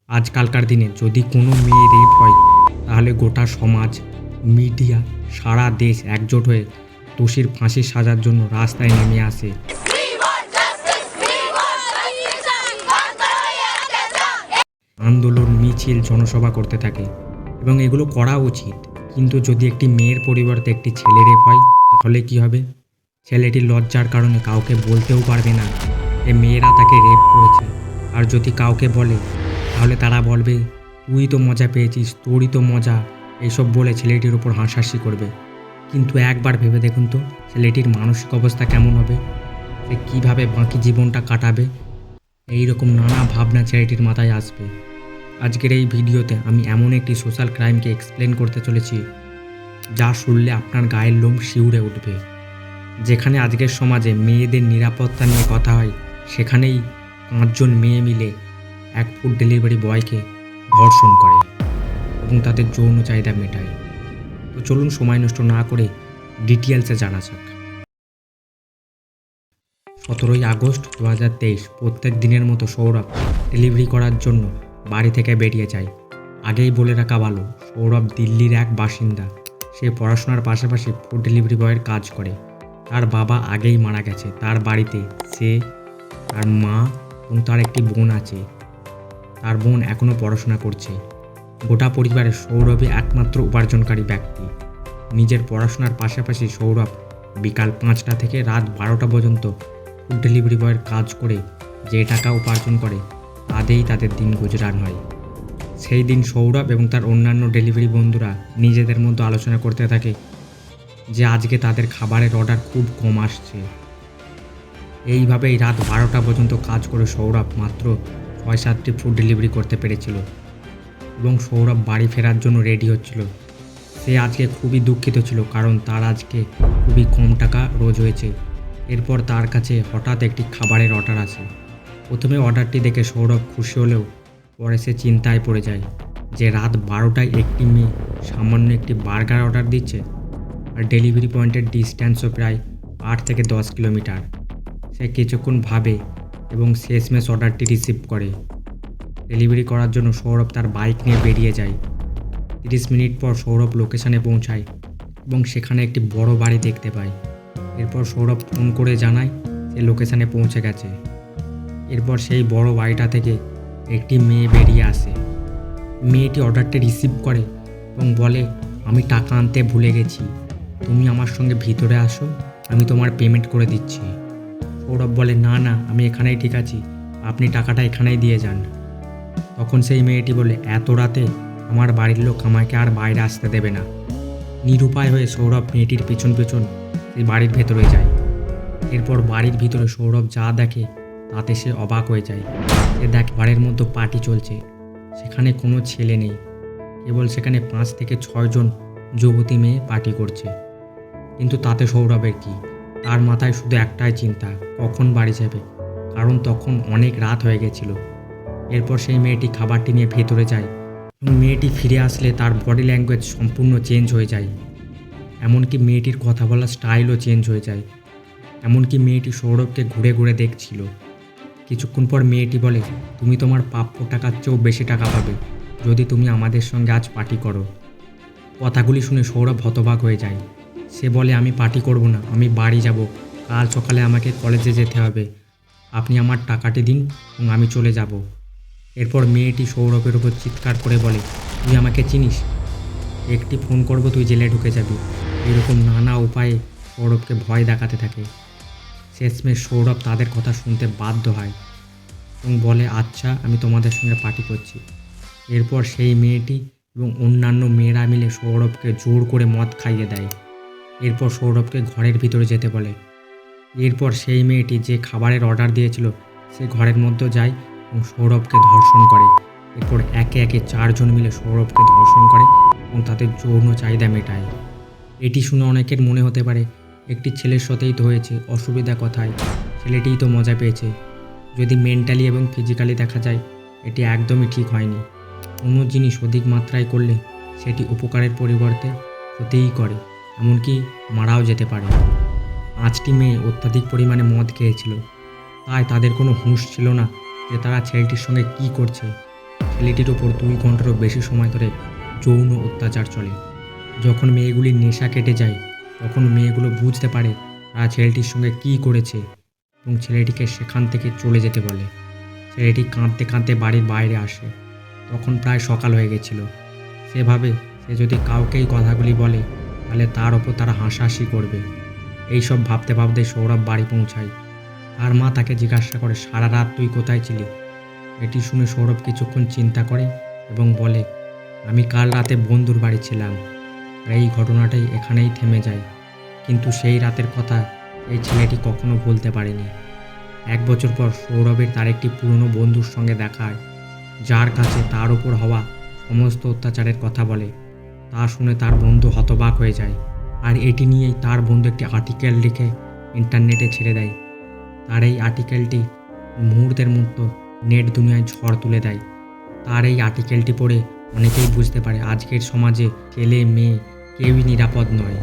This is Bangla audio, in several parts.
আজকালকার দিনে যদি কোনো মেয়ে রেপ হয় তাহলে গোটা সমাজ, মিডিয়া, সারা দেশ একজোট হয়ে দোষীর ফাঁসির সাজার জন্য রাস্তায় নেমে আসে। আন্দোলন, মিছিল, জনসভা করতে থাকে এবং এগুলো করা উচিত। কিন্তু যদি একটি মেয়ের পরিবর্তে একটি ছেলে রেপ হয় তাহলে কি হবে? ছেলেটি লজ্জার কারণে কাউকে বলতেও পারবে না যে মেয়েরা তাকে রেপ করেছে। আর যদি কাউকে বলে তাহলে তারা বলবে, তুই তো মজা পেয়েছিস, তোরই তো মজা, এইসব বলে ছেলেটির উপর হাসাহাসি করবে। কিন্তু একবার ভেবে দেখুন তো ছেলেটির মানসিক অবস্থা কেমন হবে, সে কীভাবে বাকি জীবনটা কাটাবে, এই রকম নানা ভাবনা ছেলেটির মাথায় আসবে। আজকের এই ভিডিওতে আমি এমন একটি সোশ্যাল ক্রাইমকে এক্সপ্লেন করতে চলেছি যা শুনলে আপনার গায়ের লোম শিউরে উঠবে। যেখানে আজকের সমাজে মেয়েদের নিরাপত্তা নিয়ে কথা হয়, সেখানেই 5 জন মেয়ে মিলে এক ফুড ডেলিভারি বয়কে ধর্ষণ করে এবং তাদের যৌন চাহিদা মেটায়। তো চলুন সময় নষ্ট না করে ডিটেলসে জানা যাক। 17ই আগস্ট 2023 প্রত্যেক দিনের মতো সৌরভ ডেলিভারি করার জন্য বাড়ি থেকে বেরিয়ে যায়। আগেই বলে রাখা ভালো, সৌরভ দিল্লির এক বাসিন্দা। সে পড়াশোনার পাশাপাশি ফুড ডেলিভারি বয়ের কাজ করে। তার বাবা আগেই মারা গেছে। তার বাড়িতে সে, তার মা এবং তার একটি বোন আছে। তার বোন এখনও পড়াশোনা করছে। গোটা পরিবারের সৌরভই একমাত্র উপার্জনকারী ব্যক্তি। নিজের পড়াশোনার পাশাপাশি সৌরভ বিকাল 5টা থেকে রাত 12টা পর্যন্ত ফুড ডেলিভারি বয়ের কাজ করে যে টাকা উপার্জন করে তাতেই তাদের দিন গুজরান হয়। সেই দিন সৌরভ এবং তার অন্যান্য ডেলিভারি বন্ধুরা নিজেদের মধ্যে আলোচনা করতে থাকে যে আজকে তাদের খাবারের অর্ডার খুব কম আসছে। এইভাবেই রাত 12টা পর্যন্ত কাজ করে সৌরভ মাত্র 6-7টি ফুড ডেলিভারি করতে পেরেছিল এবং সৌরভ বাড়ি ফেরার জন্য রেডি হচ্ছিল। সে আজকে খুবই দুঃখিত ছিল কারণ তার আজকে খুবই কম টাকা রোজ হয়েছে। এরপর তার কাছে হঠাৎ একটি খাবারের অর্ডার আসে। প্রথমে অর্ডারটি দেখে সৌরভ খুশি হলেও পরে সে চিন্তায় পড়ে যায় যে রাত 12টায় একটি মেয়ে সামান্য একটি বার্গার অর্ডার দিচ্ছে আর ডেলিভারি পয়েন্টের ডিস্ট্যান্সও প্রায় 8 থেকে 10 কিলোমিটার। সে কিছুক্ষণ ভাবে এবং শেষমেশ অর্ডারটি রিসিভ করে। ডেলিভারি করার জন্য সৌরভ তার বাইক নিয়ে বেরিয়ে যায়। 30 মিনিট পর সৌরভ লোকেশানে পৌঁছায় এবং সেখানে একটি বড় বাড়ি দেখতে পায়। এরপর সৌরভ ফোন করে জানায় সে লোকেশানে পৌঁছে গেছে। এরপর সেই বড় বাড়িটা থেকে একটি মেয়ে বেরিয়ে আসে। মেয়েটি অর্ডারটি রিসিভ করে এবং বলে, আমি টাকা আনতে ভুলে গেছি, তুমি আমার সঙ্গে ভিতরে আসো, আমি তোমার পেমেন্ট করে দিচ্ছি। সৌরভ বলে, না না, আমি এখানেই ঠিক আছি, আপনি টাকাটা এখানেই দিয়ে যান। তখন সেই মেয়েটি বলে, এত রাতে আমার বাড়ির লোক আমাকে আর বাইরে আসতে দেবে না। নিরুপায় হয়ে সৌরভ মেয়েটির পেছন পেছন সেই বাড়ির ভেতরে যায়। এরপর বাড়ির ভিতরে সৌরভ যা দেখে তাতে সে অবাক হয়ে যায়। সে দেখে বাড়ির মধ্যে পার্টি চলছে। সেখানে কোনো ছেলে নেই, কেবল সেখানে 5 থেকে 6 জন যুবতী মেয়ে পার্টি করছে। কিন্তু তাতে সৌরভের কি? তার মাথায় শুধু একটাই চিন্তা, কখন বাড়ি যাবে, কারণ তখন অনেক রাত হয়ে গেছিল। এরপর সেই মেয়েটি খাবারটি নিয়ে ভেতরে যায় এবং মেয়েটি ফিরে আসলে তার বডি ল্যাঙ্গুয়েজ সম্পূর্ণ চেঞ্জ হয়ে যায়। এমনকি মেয়েটির কথা বলার স্টাইলও চেঞ্জ হয়ে যায়। এমনকি মেয়েটি সৌরভকে ঘুরে ঘুরে দেখছিল। কিছুক্ষণ পর মেয়েটি বলে, তুমি তোমার প্রাপ্য টাকার চেয়েও বেশি টাকা পাবে যদি তুমি আমাদের সঙ্গে আজ পার্টি করো। কথাগুলি শুনে সৌরভ হতবাক হয়ে যায়। সে বলে, আমি পার্টি করব না, আমি বাড়ি যাব, কাল সকালে আমাকে কলেজে যেতে হবে, আপনি আমার টাকাটি দিন এবং আমি চলে যাব। এরপর মেয়েটি সৌরভের ওপর চিৎকার করে বলে, তুই আমাকে চিনিস? একটি ফোন করব, তুই জেলে ঢুকে যাবি। এরকম নানা উপায়ে সৌরভকে ভয় দেখাতে থাকে। শেষমেশ সৌরভ তাদের কথা শুনতে বাধ্য হয় এবং বলে, আচ্ছা, আমি তোমাদের সঙ্গে পার্টি করছি। এরপর সেই মেয়েটি এবং অন্যান্য মেয়েরা মিলে সৌরভকে জোর করে মদ খাইয়ে দেয়। এরপর সৌরভকে ঘরের ভিতরে যেতে বলে। এরপর সেই মেয়েটি যে খাবারের অর্ডার দিয়েছিল সে ঘরের মধ্যে যায় এবং সৌরভকে ধর্ষণ করে। এরপর একে একে 4 জন মিলে সৌরভকে ধর্ষণ করে এবং তাদের যৌন চাহিদা মেটায়। এটি শুনে অনেকের মনে হতে পারে, একটি ছেলের সাথেই তো হয়েছে, অসুবিধা কোথায়, ছেলেটিই তো মজা পেয়েছে। যদি মেন্টালি এবং ফিজিক্যালি দেখা যায়, এটি একদমই ঠিক হয়নি। কোনো জিনিস অধিক মাত্রায় করলে সেটি উপকারের পরিবর্তে ক্ষতিই করে, এমনকি মারাও যেতে পারে। 5টি মেয়ে অত্যাধিক পরিমাণে মদ খেয়েছিল, তাই তাদের কোনো হুঁশ ছিল না যে তারা ছেলেটির সঙ্গে কী করছে। ছেলেটির ওপর 2 ঘন্টারও বেশি সময় ধরে যৌন অত্যাচার চলে। যখন মেয়েগুলির নেশা কেটে যায় তখন মেয়েগুলো বুঝতে পারে তারা ছেলেটির সঙ্গে কী করেছে এবং ছেলেটিকে সেখান থেকে চলে যেতে বলে। ছেলেটি কাঁদতে কাঁদতে বাড়ির বাইরে আসে। তখন প্রায় সকাল হয়ে গেছিল। সে ভাবে সে যদি কাউকেই কথাগুলি বলে তাহলে তার ওপর তারা হাসাহাসি করবে। এইসব ভাবতে ভাবতে সৌরভ বাড়ি পৌঁছায়। তার মা তাকে জিজ্ঞাসা করে, সারা রাত তুই কোথায় ছিলি? এটি শুনে সৌরভ কিছুক্ষণ চিন্তা করে এবং বলে, আমি কাল রাতে বন্ধুর বাড়ি ছিলাম। আর এই ঘটনাটাই এখানেই থেমে যায়। কিন্তু সেই রাতের কথা এই ছেলেটি কখনো ভুলতে পারেনি। 1 বছর পর সৌরভের তার একটি পুরনো বন্ধুর সঙ্গে দেখা হয়, যার কাছে তার উপর হওয়া সমস্ত অত্যাচারের কথা বলে। তা শুনে তার বন্ধু হতবাক হয়ে যায়, আর এটি নিয়েই তার বন্ধু একটি আর্টিকেল লিখে ইন্টারনেটে ছেড়ে দেয়। তার এই আর্টিকেলটি মুহূর্তের মতো নেট দুনিয়ায় ঝড় তুলে দেয়। তার এই আর্টিকেলটি পড়ে অনেকেই বুঝতে পারে আজকের সমাজে ছেলে মেয়ে কেউই নিরাপদ নয়।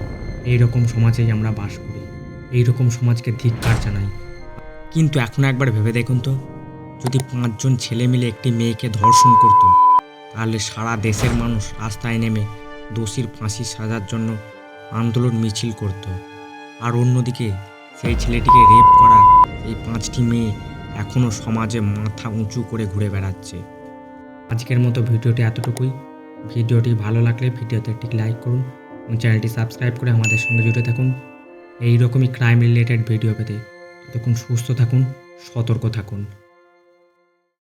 এই রকম সমাজেই আমরা বাস করি। এই রকম সমাজকে ধিক্কার জানাই। কিন্তু এখন একবার ভেবে দেখুন তো, যদি 5 জন ছেলে মিলে একটি মেয়েকে ধর্ষণ করত, তাহলে সারা দেশের মানুষ রাস্তায় নেমে দোষীর ফাঁসির সাজার জন্য আন্দোলন মিছিল করত। আর অন্যদিকে সেই ছেলেটিকে রেপ করা এই 5টি মেয়ে এখনও সমাজে মাথা উঁচু করে ঘুরে বেড়াচ্ছে। আজকের মতো ভিডিওটি এতটুকুই। ভিডিওটি ভালো লাগলে ভিডিওতে একটি লাইক করুন এবং চ্যানেলটি সাবস্ক্রাইব করে আমাদের সঙ্গে জুড়ে থাকুন এই রকমই ক্রাইম রিলেটেড ভিডিও পেতে। ততক্ষণ সুস্থ থাকুন, সতর্ক থাকুন।